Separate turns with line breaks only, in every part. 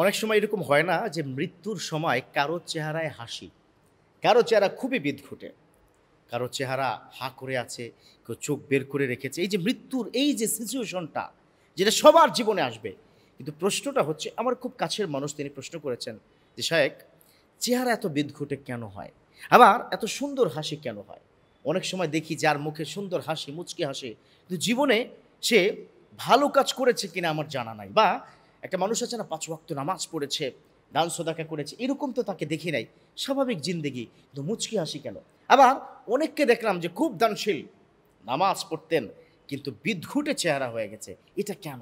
অনেক সময় এরকম হয় না যে মৃত্যুর সময় কারো চেহারায় হাসি, কারো চেহারা খুবই বিদঘুটে, কারো চেহারা হা করে আছে, কেউ চোখ বের করে রেখেছে। এই যে মৃত্যুর এই যে সিচুয়েশনটা, যেটা সবার জীবনে আসবে, কিন্তু প্রশ্নটা হচ্ছে, আমার খুব কাছের মানুষ তিনি প্রশ্ন করেছেন যে শায়েক, চেহারা এত বিদঘুটে কেন হয়, আবার এত সুন্দর হাসি কেন হয়? অনেক সময় দেখি যার মুখে সুন্দর হাসি, মুচকি হাসি, কিন্তু জীবনে সে ভালো কাজ করেছে কিনা আমার জানা নাই। বা একটা মানুষ আছে না, 5 ওয়াক্ত নামাজ পড়েছে, দান সদাকা করেছে, এরকম তো তাকে দেখি নাই, স্বাভাবিক জিন্দেগি, কিন্তু মুচকি হাসি কেন? আবার অনেককে দেখলাম যে খুব দানশীল, নামাজ পড়তেন, কিন্তু বিদঘুটে চেহারা হয়ে গেছে, এটা কেন?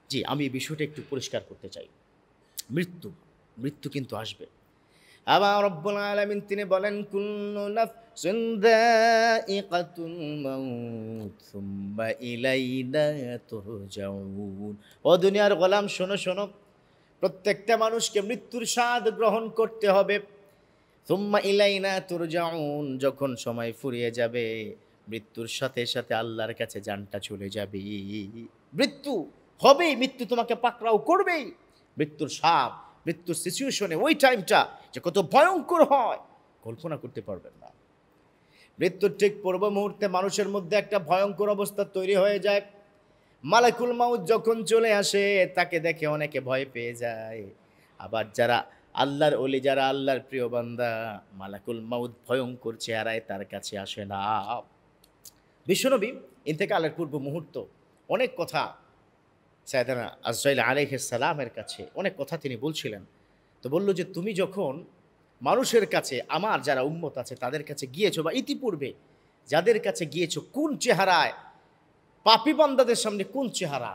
জি, আমি এই বিষয়টা একটু পরিষ্কার করতে চাই। মৃত্যু, মৃত্যু কিন্তু আসবে। আবার রব্বুল আলামিন তিনি বলেন, কুল্লু নাফসিন যায়িকাতুল মাউত সুম্মা ইলাইনা তুরজাউন। ও দুনিয়ার গোলাম, শোনো শোনো, প্রত্যেকটা মানুষকে মৃত্যুর স্বাদ গ্রহণ করতে হবে। সুম্মা ইলাইনা তুরজাউন, যখন সময় ফুরিয়ে যাবে, মৃত্যুর সাথে সাথে আল্লাহর কাছে জানটা চলে যাবে। মৃত্যু হবেই, মৃত্যু তোমাকে পাকড়াও করবেই। মৃত্যুর স্বাদ, মৃত্যুর সিচুয়েশনে ওই টাইমটা যে কত ভয়ঙ্কর হয়, কল্পনা করতে পারবেন না। মৃত্যুর ঠিক পূর্ব মুহূর্তে মানুষের মধ্যে একটা ভয়ঙ্কর অবস্থা তৈরি হয়ে যায়। মালাকুল মাউত যখন চলে আসে, তাকে দেখে অনেকে ভয় পেয়ে যায়। আবার যারা আল্লাহর ওলি, যারা আল্লাহর প্রিয় বান্দা, মালাকুল মাউত ভয়ঙ্কর চেহারায় তার কাছে আসে না। বিশ্বনবী ইন্তেকালের পূর্ব মুহূর্ত অনেক কথা সাইয়েদানা আজরাইল আলাইহিস সালামের কাছে অনেক কথা তিনি বলছিলেন। তো বলল যে, তুমি যখন মানুষের কাছে, আমার যারা উম্মত আছে তাদের কাছে গিয়েছো, বা ইতিপূর্বে যাদের কাছে গিয়েছো, কোন চেহারায়, পাপী বান্দাদের সামনে কোন চেহারা?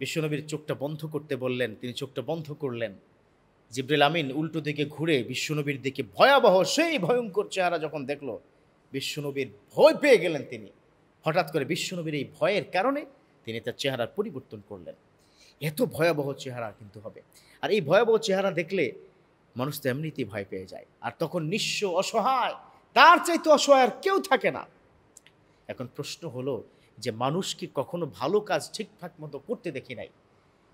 বিশ্বনবীর চোখটা বন্ধ করতে বললেন, তিনি চোখটা বন্ধ করলেন। জিবরিল আমিন উল্টো দিকে ঘুরে বিশ্বনবীর দিকে ভয়াবহ সেই ভয়ঙ্কর চেহারা যখন দেখলো, বিশ্বনবীর ভয় পেয়ে গেলেন তিনি। হঠাৎ করে বিশ্বনবীর এই ভয়ের কারণে তিনি তার চেহারার পরিবর্তন করলেন। এত ভয়াবহ চেহারা কিন্তু হবে, আর এই ভয়াবহ চেহারা দেখলে মানুষ তো এমনিতেই ভয় পেয়ে যায়, আর তখন নিঃস্ব, অসহায়, তার চাইতে অসহায় আর কেউ থাকে না। এখন প্রশ্ন হলো যে, মানুষ কি কখনো ভালো কাজ ঠিকঠাক মতো করতে দেখি নাই?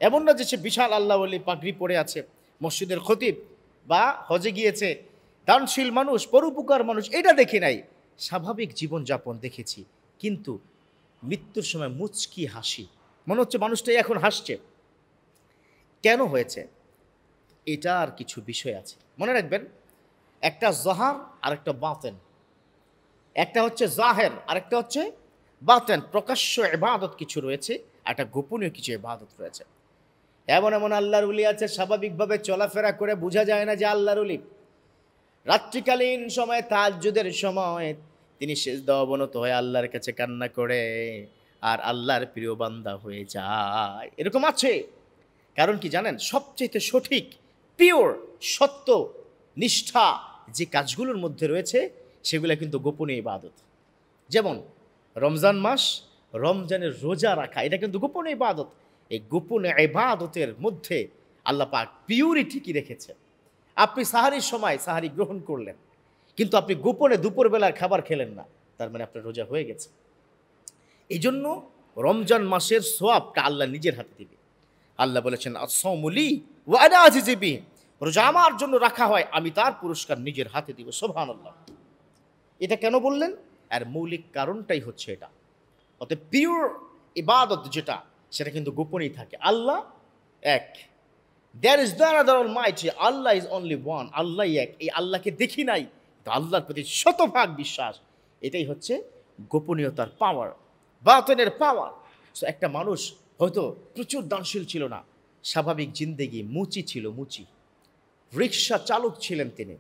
এমন না যে সে বিশাল আল্লাহ ওলি, পাগড়ি পরে আছে, মসজিদের খতিব, বা হজে গিয়েছে, দানশীল মানুষ, পরোপকার মানুষ, এটা দেখি নাই। স্বাভাবিক জীবনযাপন দেখেছি, কিন্তু মৃত্যুর সময় মুচকি হাসি, মনে হচ্ছে মানুষটাই এখন হাসছে। কেন হয়েছে? এটার কিছু বিষয় আছে, মনে রাখবেন। একটা জাহার আর একটা বাতেন, একটা হচ্ছে জাহের আর একটা হচ্ছে বাতেন। প্রকাশ্য ইবাদত কিছু রয়েছে, একটা গোপনীয় কিছু ইবাদত রয়েছে। এমন এমন আল্লাহর ওলি আছে, স্বাভাবিকভাবে চলাফেরা করে বোঝা যায় না যে আল্লাহর ওলি। রাত্রিকালীন সময়, তাহাজ্জুদের সময় তিনি সিজদা অবনত হয়ে আল্লাহর কাছে কান্না করে, আর আল্লাহর প্রিয় বান্দা হয়ে যায়। এরকম আছে। কারণ কি জানেন? সবচেয়ে সঠিক, পিওর, সত্য, নিষ্ঠা যে কাজগুলোর মধ্যে রয়েছে, সেগুলো কিন্তু গোপনীয় ইবাদত। যেমন রমজান মাস, রমজানের রোজা রাখা, এটা কিন্তু গোপনীয় ইবাদত। এই গোপন ইবাদতের মধ্যে আল্লাহ পাক পিউরিটি কি রেখেছে। আপনি সাহারির সময় সাহারি গ্রহণ করলেন, কিন্তু আপনি গোপনে দুপুরবেলার খাবার খেলেন না, তার মানে আপনার রোজা হয়ে গেছে। এই জন্য রমজান মাসের সোয়াবটা আল্লাহ নিজের হাতে দিবে। আল্লাহ বলেছেন, আস-সাওমু লি ওয়া আনা আজজি বিহি, রোজা আমার জন্য রাখা হয়, আমি তার পুরস্কার নিজের হাতে দিব। সুবহানাল্লাহ। এটা কেন বললেন? আর মৌলিক কারণটাই হচ্ছে এটা। অতএব পিওর ইবাদত যেটা, সেটা কিন্তু গোপনেই থাকে। আল্লাহ এক, there is none other almighty, Allah is only one, আল্লাহ এক। এই আল্লাহকে দেখি নাই, তো আল্লাহর প্রতি শতভাগ বিশ্বাস। এটাই হচ্ছে গোপনীয়তার পাওয়ার, বাতিনের পাওয়ার। সো একটা মানুষ হয়তো প্রচুর দানশীল ছিল না, স্বাভাবিক জিন্দেগি, মুচি ছিল, মুচি, রিক্সা চালক ছিলেন তিনি,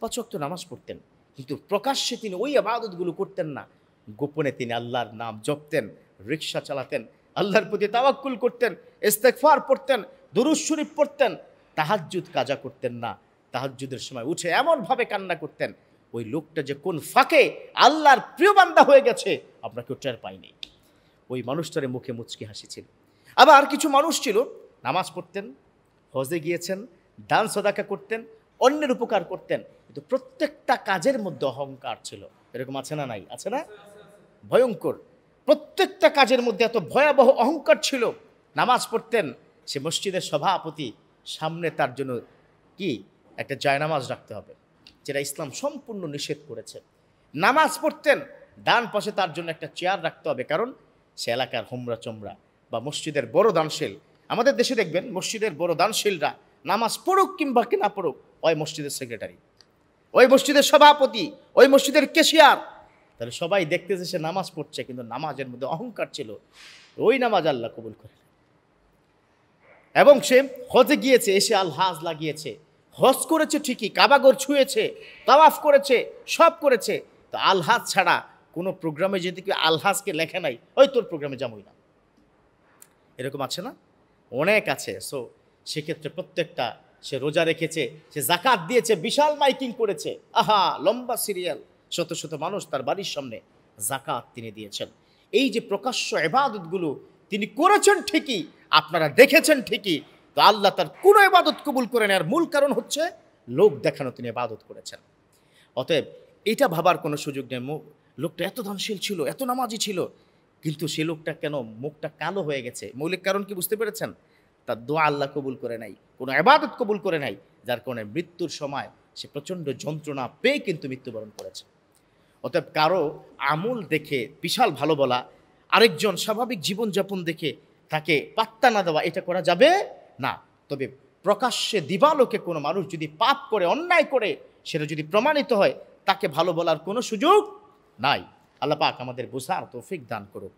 5 ওয়াক্ত নামাজ পড়তেন, কিন্তু প্রকাশ্যে তিনি ওই ইবাদতগুলো করতেন না। গোপনে তিনি আল্লাহর নাম জপতেন, রিক্সা চালাতেন, আল্লাহর প্রতি তাওয়াক্কুল করতেন, ইস্তেগফার পড়তেন, দুরূদ শরীফ পড়তেন, তাহাজ্জুদ কাজা করতেন না। তাহাজ্জুদের সময় উঠে এমনভাবে কান্না করতেন, ওই লোকটা যে কোন ফাঁকে আল্লাহর প্রিয় বান্দা হয়ে গেছে আমরা কেউ টের পাইনি। ওই মানুষটার মুখে মুচকি হাসি ছিল। আবার কিছু মানুষ ছিল, নামাজ পড়তেন, হজে গিয়েছেন, দান সদাকা করতেন, অন্যের উপকার করতেন, কিন্তু প্রত্যেকটা কাজের মধ্যে অহংকার ছিল। এরকম আছে না? নাই? আছে না? ভয়ঙ্কর। প্রত্যেকটা কাজের মধ্যে এত ভয়াবহ অহংকার ছিল। নামাজ পড়তেন, সে মসজিদের সভাপতি, সামনে তার জন্য কি একটা জায়নামাজ রাখতে হবে, যেটা ইসলাম সম্পূর্ণ নিষেধ করেছে। নামাজ পড়তেন, ডান পাশে তার জন্য একটা চেয়ার রাখতে হবে, কারণ সে এলাকার হোমরা চোমরা বা মসজিদের বড় দানশীল। আমাদের দেশে দেখবেন মসজিদের বড় দানশীলরা নামাজ পড়ুক কিংবা কি না পড়ুক, ওই মসজিদের সেক্রেটারি, ওই মসজিদের সভাপতি, ওই মসজিদের কেশিয়ার। তাহলে সবাই দেখতেছে সে নামাজ পড়ছে, কিন্তু নামাজের মধ্যে অহংকার ছিল, ওই নামাজ আল্লাহ কবুল করে। এবং সে হজে গিয়েছে, এসে আল হাজ লাগিয়েছে, হজ করেছে ঠিকই, কাবাগর ছুঁয়েছে, তাওয়াফ করেছে, সব করেছে, তো আল হাজ ছাড়া কোনো প্রোগ্রামে যদি কেউ আল হাজকে লেখে নাই, ওই তোর প্রোগ্রামে যাবই না, এরকম আছে না? অনেক আছে। সো সেক্ষেত্রে প্রত্যেকটা, সে রোজা রেখেছে, সে জাকাত দিয়েছে, বিশাল মাইকিং করেছে, আহা লম্বা সিরিয়াল, শত শত মানুষ তার বাড়ির সামনে, জাকাত তিনি দিয়েছেন। এই যে প্রকাশ্য ইবাদতগুলো তিনি করেছেন ঠিকই, আপনারা দেখেছেন ঠিকই, তো আল্লাহ তার কোনো ইবাদত কবুল করে নেওয়ার মূল কারণ হচ্ছে লোক দেখানো তিনি ইবাদত করেছেন। অতএব এটা ভাবার কোনো সুযোগ নেই লোকটা এত দানশীল ছিল, এত নামাজি ছিল, কিন্তু সে লোকটা কেন মুখটা কালো হয়ে গেছে? মৌলিক কারণ কি বুঝতে পেরেছেন? তার দোয়া আল্লাহ কবুল করে নাই, কোনো ইবাদত কবুল করে নাই, যার কারণে মৃত্যুর সময় সে প্রচণ্ড যন্ত্রণা পেয়ে কিন্তু মৃত্যুবরণ করেছে। অতএব কারো আমল দেখে বিশাল ভালো বলা, আরেকজন স্বাভাবিক জীবনযাপন দেখে তাকে পাত্তা না দেওয়া, এটা করা যাবে না। তবে প্রকাশ্যে দিবালোকে কোনো মানুষ যদি পাপ করে, অন্যায় করে, সেটা যদি প্রমাণিত হয়, তাকে ভালো বলার কোনো সুযোগ নাই। আল্লাহ পাক আমাদের বোঝার তৌফিক দান করুক।